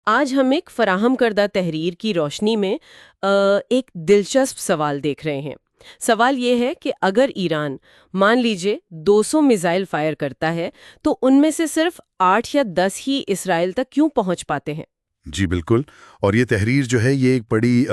آج ہم ایک فراہم کردہ تحریر کی روشنی میں ایک دلچسپ سوال دیکھ رہے ہیں۔ سوال یہ ہے کہ اگر ایران مان لیجئے 200 میزائل فائر کرتا ہے تو ان میں سے صرف 8 یا 10 ہی اسرائیل تک کیوں پہنچ پاتے ہیں؟ جی بالکل، اور یہ تحریر جو ہے یہ ایک بڑی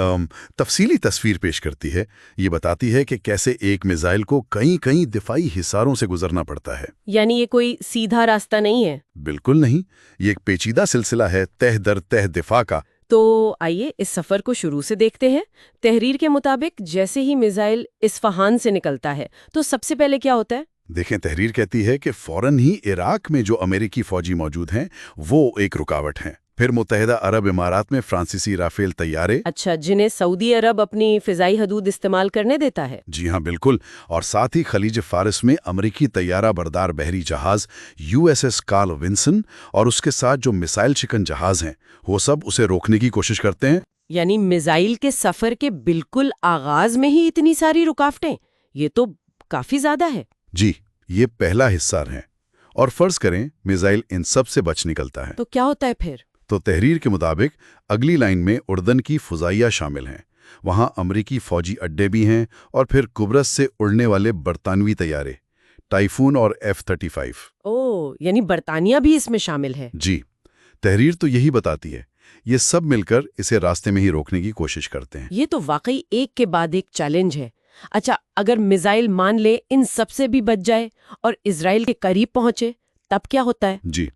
تفصیلی تصویر پیش کرتی ہے۔ یہ بتاتی ہے کہ کیسے ایک میزائل کو کئی دفاعی حصاروں سے گزرنا پڑتا ہے۔ یعنی یہ کوئی سیدھا راستہ نہیں ہے؟ بالکل نہیں، یہ ایک پیچیدہ سلسلہ ہے تہ در تہ دفاع کا۔ تو آئیے اس سفر کو شروع سے دیکھتے ہیں۔ تحریر کے مطابق جیسے ہی میزائل اصفہان سے نکلتا ہے تو سب سے پہلے کیا ہوتا ہے؟ دیکھیں، تحریر کہتی ہے کہ فوراً ہی عراق میں جو امریکی فوجی موجود ہیں وہ ایک رکاوٹ ہیں۔ پھر متحدہ عرب امارات میں فرانسیسی رافیل طیارے، اچھا، جنہیں سعودی عرب اپنی فضائی حدود استعمال کرنے دیتا ہے؟ جی ہاں بالکل، اور ساتھ ہی خلیج فارس میں امریکی طیارہ بردار بحری جہاز USS کارل ونسن اور اس کے ساتھ جو میسائل شکن جہاز ہیں وہ سب اسے روکنے کی کوشش کرتے ہیں۔ یعنی میزائل کے سفر کے بالکل آغاز میں ہی اتنی ساری رکاوٹیں، یہ تو کافی زیادہ ہے۔ جی، یہ پہلا حصہ ہے، اور فرض کریں میزائل ان سب سے بچ نکلتا ہے تو کیا ہوتا ہے پھر؟ تو تحریر کے مطابق اگلی لائن میں اردن کی فضائیہ شامل ہیں۔ وہاں امریکی فوجی اڈے بھی ہیں، اور پھر قبرص سے اڑنے والے برطانوی طیارے ٹائفون اور F-35۔ یعنی برطانیہ بھی اس میں شامل ہے؟ جی، تحریر تو یہی بتاتی ہے۔ یہ سب مل کر اسے راستے میں ہی روکنے کی کوشش کرتے ہیں۔ یہ تو واقعی ایک کے بعد ایک چیلنج ہے۔ اچھا، اگر میزائل مان لے ان سب سے بھی بچ جائے اور اسرائیل کے قریب پہنچے تب کیا ہوتا ہے؟ جی،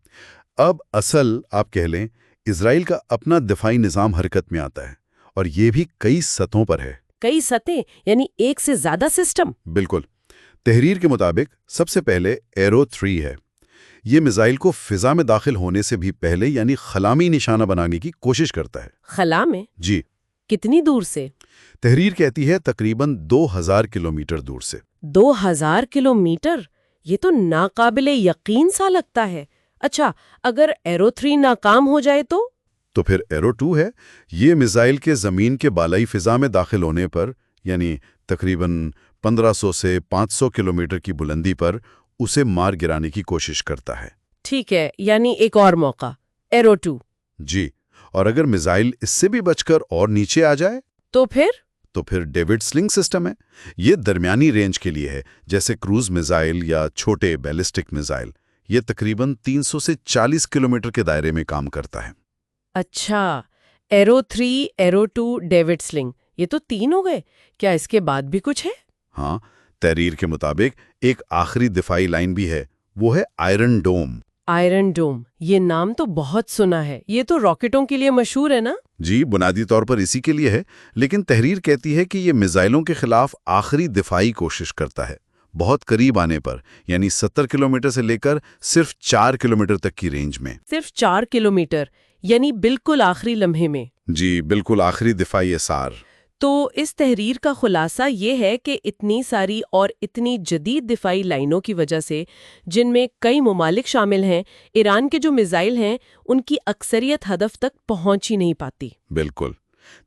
اب اصل آپ کہہ لیں اسرائیل کا اپنا دفاعی نظام حرکت میں آتا ہے، اور یہ بھی کئی سطحوں پر ہے۔ کئی سطحیں یعنی ایک سے زیادہ سسٹم؟ بالکل، تحریر کے مطابق سب سے پہلے ایرو 3 ہے۔ یہ میزائل کو فضا میں داخل ہونے سے بھی پہلے یعنی خلا میں نشانہ بنانے کی کوشش کرتا ہے۔ خلا میں؟ جی، کتنی دور سے؟ تحریر کہتی ہے تقریباً 2000 کلومیٹر دور سے۔ 2000 کلومیٹر؟ یہ تو ناقابل یقین سا لگتا ہے۔ اچھا، اگر ایرو 3 ناکام ہو جائے تو پھر ایرو 2 ہے۔ یہ میزائل کے زمین کے بالائی فضا میں داخل ہونے پر یعنی تقریباً 1500 سے 500 کلومیٹر کی بلندی پر اسے مار گرانے کی کوشش کرتا ہے۔ ٹھیک ہے، یعنی ایک اور موقع، ایرو 2۔ جی، اور اگر میزائل اس سے بھی بچ کر اور نیچے آ جائے تو پھر ڈیوڈ سلنگ سسٹم ہے۔ یہ درمیانی رینج کے لیے ہے، جیسے کروز میزائل یا چھوٹے بیلسٹک میزائل۔ یہ تقریباً 300 سے 40 کلومیٹر کے دائرے میں کام کرتا ہے۔ اچھا، ایرو 3، ایرو 2، ڈیوڈ سلنگ، یہ تو 3 ہو گئے۔ کیا اس کے بعد بھی کچھ ہے؟ ہاں، تحریر کے مطابق ایک آخری دفاعی لائن بھی ہے، وہ ہے آئرن ڈوم۔ آئرن ڈوم، یہ نام تو بہت سنا ہے۔ یہ تو راکٹوں کے لیے مشہور ہے نا؟ جی، بنیادی طور پر اسی کے لیے ہے، لیکن تحریر کہتی ہے کہ یہ میزائلوں کے خلاف آخری دفاعی کوشش کرتا ہے، بہت قریب آنے پر، یعنی 70 کلومیٹر سے لے کر صرف 4 کلومیٹر تک کی رینج میں۔ صرف 4 کلومیٹر، یعنی بالکل آخری لمحے میں؟ جی بالکل، آخری دفاعی اثار۔ تو اس تحریر کا خلاصہ یہ ہے کہ اتنی ساری اور اتنی جدید دفاعی لائنوں کی وجہ سے، جن میں کئی ممالک شامل ہیں، ایران کے جو میزائل ہیں ان کی اکثریت ہدف تک پہنچ ہی نہیں پاتی۔ بالکل،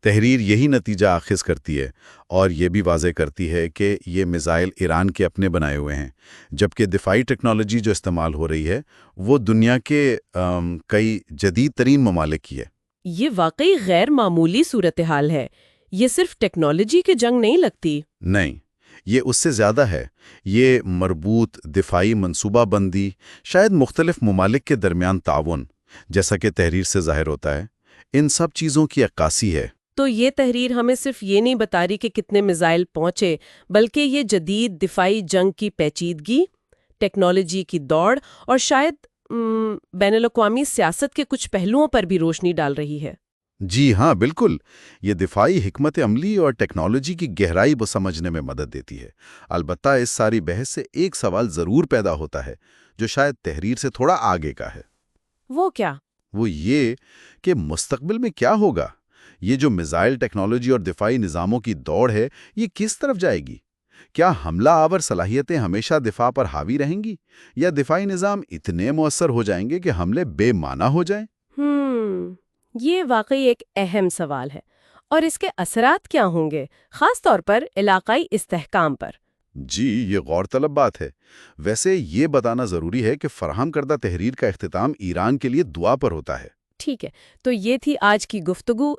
تحریر یہی نتیجہ اخذ کرتی ہے، اور یہ بھی واضح کرتی ہے کہ یہ میزائل ایران کے اپنے بنائے ہوئے ہیں، جبکہ دفاعی ٹیکنالوجی جو استعمال ہو رہی ہے وہ دنیا کے کئی جدید ترین ممالک کی ہے۔ یہ واقعی غیر معمولی صورتحال ہے۔ یہ صرف ٹیکنالوجی کی جنگ نہیں لگتی؟ نہیں، یہ اس سے زیادہ ہے۔ یہ مربوط دفاعی منصوبہ بندی، شاید مختلف ممالک کے درمیان تعاون، جیسا کہ تحریر سے ظاہر ہوتا ہے، ان سب چیزوں کی عکاسی ہے۔ تو یہ تحریر ہمیں صرف یہ نہیں بتا رہی کہ کتنے میزائل پہنچے، بلکہ یہ جدید دفاعی جنگ کی پیچیدگی، ٹیکنالوجی کی دوڑ اور شاید بین الاقوامی سیاست کے کچھ پہلوؤں پر بھی روشنی ڈال رہی ہے۔ جی ہاں بالکل، یہ دفاعی حکمت عملی اور ٹیکنالوجی کی گہرائی کو سمجھنے میں مدد دیتی ہے۔ البتہ اس ساری بحث سے ایک سوال ضرور پیدا ہوتا ہے، جو شاید تحریر سے تھوڑا آگے کا ہے۔ وہ کیا؟ وہ یہ کہ مستقبل میں کیا ہوگا؟ یہ جو میزائل ٹیکنالوجی اور دفاعی نظاموں کی دوڑ ہے، یہ کس طرف جائے گی؟ کیا حملہ آور صلاحیتیں ہمیشہ دفاع پر حاوی رہیں گی، یا دفاعی نظام اتنے مؤثر ہو جائیں گے کہ حملے بے معنی ہو جائیں؟ یہ واقعی ایک اہم سوال ہے، اور اس کے اثرات کیا ہوں گے، خاص طور پر علاقائی استحکام پر؟ جی، یہ غور طلب بات ہے۔ ویسے یہ بتانا ضروری ہے کہ فراہم کردہ تحریر کا اختتام ایران کے لیے دعا پر ہوتا ہے۔ ٹھیک ہے، تو یہ تھی آج کی گفتگو